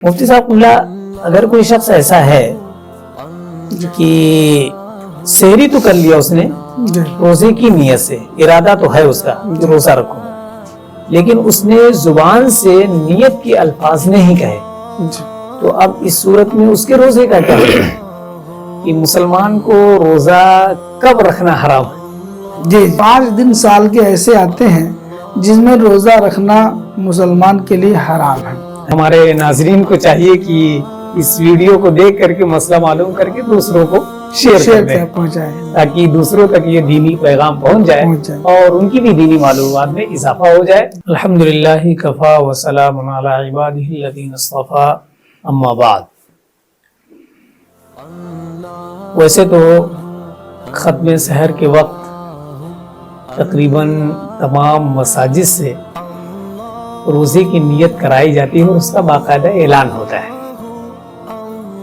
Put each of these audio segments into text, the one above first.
مفتی صاحب اگر کوئی شخص ایسا ہے کہ سحری تو کر لیا اس نے روزے کی نیت سے، ارادہ تو ہے اس کا کہ روزہ رکھوں، لیکن اس نے زبان سے نیت کے الفاظ نہیں کہے، تو اب اس صورت میں اس کے روزے کا کیا ہے کہ مسلمان کو روزہ کب رکھنا حرام ہے؟ جی 5 دن سال کے ایسے آتے ہیں جس میں روزہ رکھنا مسلمان کے لیے حرام ہے۔ ہمارے ناظرین کو چاہیے کہ اس ویڈیو کو دیکھ کر کے مسئلہ معلوم کر کے دوسروں کو شیئر کر دیں پہنچائیں تاکہ دوسروں تک یہ دینی پیغام پہنچ جائے اور ان کی بھی دینی معلومات میں اضافہ ہو جائے۔ الحمدللہ کفا وسلام علی عبادہ الذین اصطفی، اما بعد۔ ویسے تو ختم سحر کے وقت تقریباً تمام مساجد سے روزے کی نیت کرائی جاتی ہے اور اس کا باقاعدہ اعلان ہوتا ہے،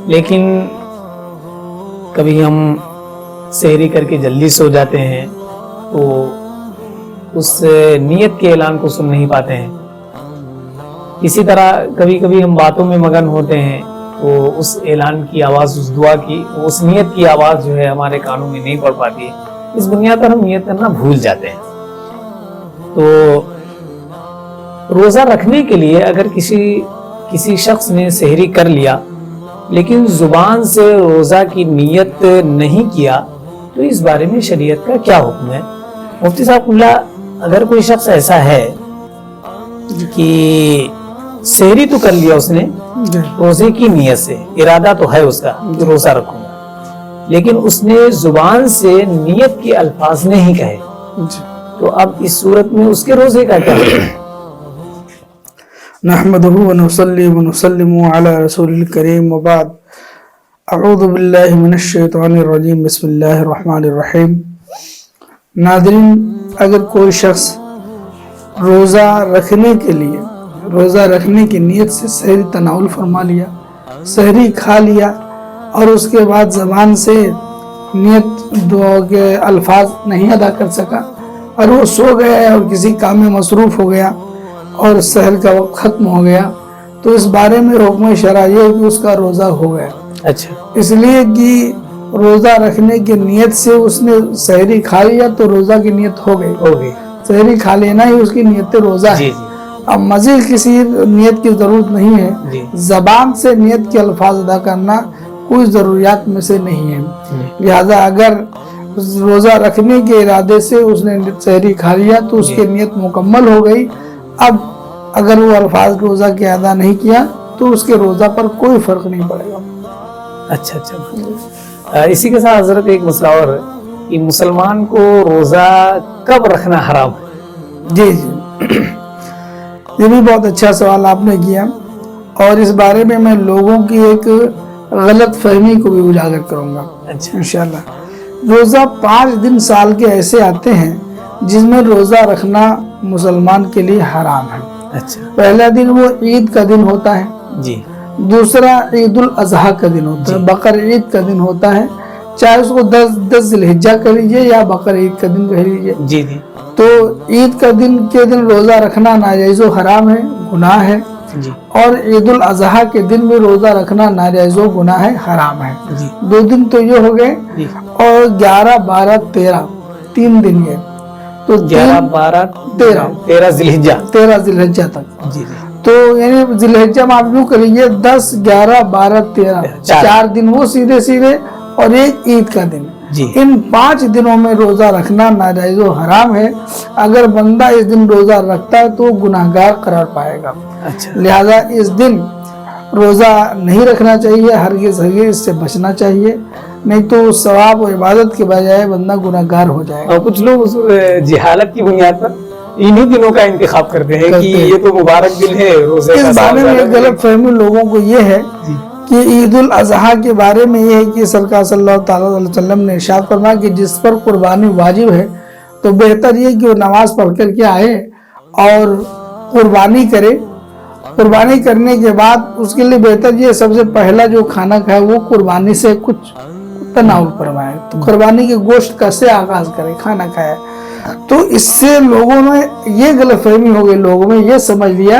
لیکن کبھی ہم سحری کر کے جلدی سو جاتے ہیں تو اس نیت کے اعلان کو سن نہیں پاتے ہیں۔ اسی طرح کبھی کبھی ہم باتوں میں مگن ہوتے ہیں تو اس اعلان کی آواز، اس دعا کی، اس نیت کی آواز جو ہے ہمارے کانوں میں نہیں پڑ پاتی ہے، اس بنیاد پر ہم نیت کرنا بھول جاتے ہیں۔ تو روزہ رکھنے کے لیے اگر کسی شخص نے سحری کر لیا لیکن زبان سے روزہ کی نیت نہیں کیا تو اس بارے میں شریعت کا کیا حکم ہے؟ مفتی صاحب اگر کوئی شخص ایسا ہے کہ سحری تو کر لیا اس نے روزے کی نیت سے، ارادہ تو ہے اس کا کہ روزہ رکھوں، لیکن اس نے زبان سے نیت کے الفاظ نہیں کہے، تو اب اس صورت میں اس کے روزے کا کیا ہے؟ نحمدہ ونصلی ونسلم علی رسول الکریم وبعد۔ اعوذ باللہ من الشیطان الرجیم، بسم اللہ الرحمن الرحیم۔ ناظرین، اگر کوئی شخص روزہ رکھنے کے لیے، روزہ رکھنے کی نیت سے سحری تناول فرما لیا، سحری کھا لیا اور اس کے بعد زبان سے نیت دعا کے الفاظ نہیں ادا کر سکا اور وہ سو گیا اور کسی کام میں مصروف ہو گیا اور سحر کا وقت ختم ہو گیا، تو اس بارے میں حکم شرع یہ ہے کہ اس کا روزہ ہو گیا۔ اچھا، اس لیے کہ روزہ رکھنے کی نیت سے اس نے سحری کھا لیا تو روزہ کی نیت ہو گئی، سحری کھا لینا ہی اس کی نیت روزہ ہے۔ اب مزید کسی نیت کی ضرورت نہیں ہے، زبان سے نیت کے الفاظ ادا کرنا کوئی ضروریات میں سے نہیں ہے، لہذا اگر روزہ رکھنے کے ارادے سے اس نے سحری کھا لیا تو اس کی نیت مکمل ہو گئی۔ اب اگر وہ الفاظ روزہ کے ادا نہیں کیا تو اس کے روزہ پر کوئی فرق نہیں پڑے گا۔ اچھا، اسی کے ساتھ حضرت ایک مسئلہ اور ہے کہ مسلمان کو روزہ کب رکھنا حرام ہے؟ جی یہ بھی بہت اچھا سوال آپ نے کیا، اور اس بارے میں لوگوں کی ایک غلط فہمی کو بھی اجاگر کروں گا انشاءاللہ۔ روزہ 5 دن سال کے ایسے آتے ہیں جس میں روزہ رکھنا مسلمان کے لیے حرام ہے۔ اچھا، پہلا دن وہ عید کا دن ہوتا ہے، جی، دوسرا عید الاضحیٰ کا دن ہوتا ہے، بقر عید کا دن ہوتا ہے، چاہے اس کو 10 ذی الحجہ کہہ لیجیے یا بقر عید کا دن کہہ لیجیے۔ جی جی، تو عید کا دن کے دن روزہ رکھنا ناجائز و حرام ہے، گناہ ہے، اور عید الاضحیٰ کے دن بھی روزہ رکھنا ناجائز و گناہ ہے، حرام ہے۔ 2 دن تو یہ ہو گئے، اور 11، 12، 13 3 دن یہ، تو 11، 12، 13 ذی الحجہ 13 ذی الحجہ تک، جی، تو یعنی ذی الحجہ میں آپ یوں کر لیجیے 10، 11، 12، 13 4 دن وہ سیدھے اور ایک عید کا دن، ان 5 دنوں میں روزہ رکھنا ناجائز و حرام ہے۔ اگر بندہ اس دن روزہ رکھتا ہے تو گناہگار قرار پائے گا، لہذا اس دن روزہ نہیں رکھنا چاہیے، ہرگز اس سے بچنا چاہیے، نہیں تو ثواب و عبادت کے بجائے بندہ گناہگار ہو جائے گا۔ اور کچھ لوگ جہالت کی بنیاد پر انہی دنوں کا انتخاب کرتے ہیں کہ یہ تو مبارک دن ہے روزے کا۔ اس بارے میں غلط فہمی لوگوں کو یہ ہے کہ عید الاضحیٰ کے بارے میں یہ ہے کہ سرکار صلی اللہ تعالیٰ علیہ وسلم نے ارشاد فرمایا کہ جس پر قربانی واجب ہے تو بہتر یہ کہ وہ نماز پڑھ کر کے آئے اور قربانی کرے، قربانی کرنے کے بعد اس کے لیے بہتر یہ سب سے پہلا جو کھانا کھائے وہ قربانی سے کچھ تناول فرمائے، تو قربانی کے گوشت کا سے آغاز کرے، کھانا کھائے۔ تو اس سے لوگوں میں یہ غلط فہمی ہو گئی، لوگوں میں یہ سمجھ لیا